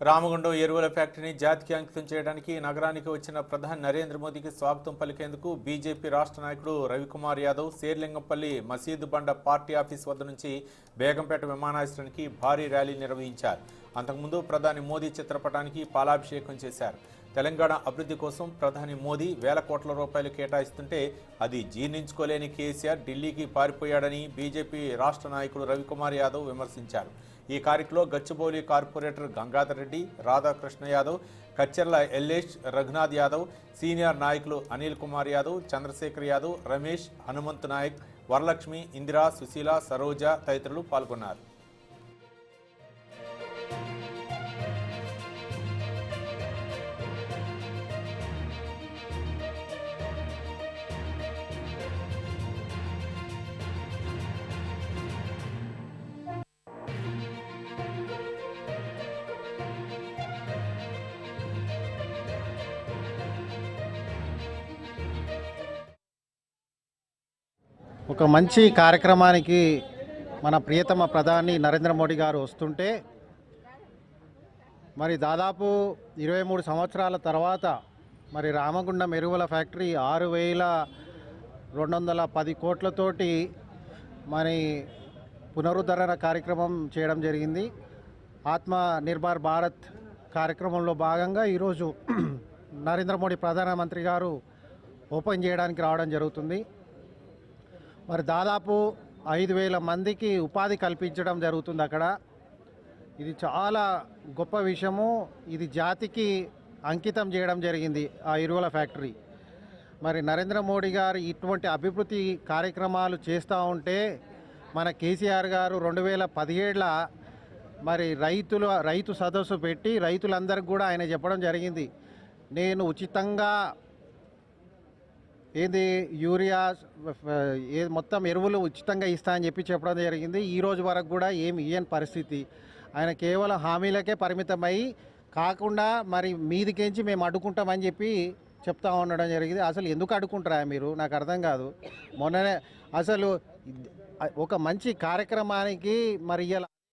రామగుండం ఎరువుల ఫ్యాక్టరీని జాతికి అంకితం చేయడానికి నగరానికి వచ్చిన ప్రధాని నరేంద్ర మోదీకి స్వాగతం పలికేందుకు బీజేపీ రాష్ట్ర నాయకుడు రవికుమార్ యాదవ్ శేర్లింగంపల్లి మసీదు బండ పార్టీ ఆఫీస్ వద్ద నుంచి బేగంపేట విమానాశ్రయానికి భారీ ర్యాలీ నిర్వహించారు. అంతకుముందు ప్రధాని మోదీ చిత్రపటానికి పాలాభిషేకం చేశారు. తెలంగాణ అభివృద్ధి కోసం ప్రధాని మోదీ వేల కోట్ల రూపాయలు కేటాయిస్తుంటే అది జీర్ణించుకోలేని కేసీఆర్ ఢిల్లీకి పారిపోయాడని బీజేపీ రాష్ట్ర నాయకుడు రవికుమార్ యాదవ్ విమర్శించారు. ఈ కార్యక్రమంలో గచ్చిబౌలి కార్పొరేటర్ గంగాధర్ రెడ్డి, రాధాకృష్ణ యాదవ్, కచ్చెర్ల ఎల్లేష్, రఘునాథ్ యాదవ్, సీనియర్ నాయకులు అనిల్ కుమార్ యాదవ్, చంద్రశేఖర్ యాదవ్, రమేష్, హనుమంత్ నాయక్, వరలక్ష్మి, ఇందిరా, సుశీల, సరోజ తదితరులు పాల్గొన్నారు. ఒక మంచి కార్యక్రమానికి మన ప్రియతమ ప్రధాని నరేంద్ర మోడీ గారు వస్తుంటే మరి దాదాపు 23 సంవత్సరాల తర్వాత మరి రామగుండం ఎరువుల ఫ్యాక్టరీ 6,210 కోట్లతోటి మరి పునరుద్ధరణ కార్యక్రమం చేయడం జరిగింది. ఆత్మ నిర్భర్ భారత్ కార్యక్రమంలో భాగంగా ఈరోజు నరేంద్ర మోడీ ప్రధానమంత్రి గారు ఓపెన్ చేయడానికి రావడం జరుగుతుంది. మరి దాదాపు 5,000 మందికి ఉపాధి కల్పించడం జరుగుతుంది అక్కడ. ఇది చాలా గొప్ప విషయము. ఇది జాతికి అంకితం చేయడం జరిగింది ఆ ఎరువుల ఫ్యాక్టరీ. మరి నరేంద్ర మోడీ గారు ఇటువంటి అభివృద్ధి కార్యక్రమాలు చేస్తూ ఉంటే మన కేసీఆర్ గారు 2017లో మరి రైతు సదస్సు పెట్టి రైతులందరికీ కూడా ఆయన చెప్పడం జరిగింది, నేను ఉచితంగా యూరియా మొత్తం ఎరువులు ఉచితంగా ఇస్తా అని చెప్పడం జరిగింది. ఈ రోజు వరకు కూడా ఏమి ఇయ్యని పరిస్థితి. ఆయన కేవలం హామీలకే పరిమితమై కాకుండా మరి మీదికించి మేము అడ్డుకుంటామని చెప్తా ఉండడం జరిగింది. అసలు ఎందుకు అడ్డుకుంటారా మీరు, నాకు అర్థం కాదు. మొన్ననే అసలు ఒక మంచి కార్యక్రమానికి మరి ఇలా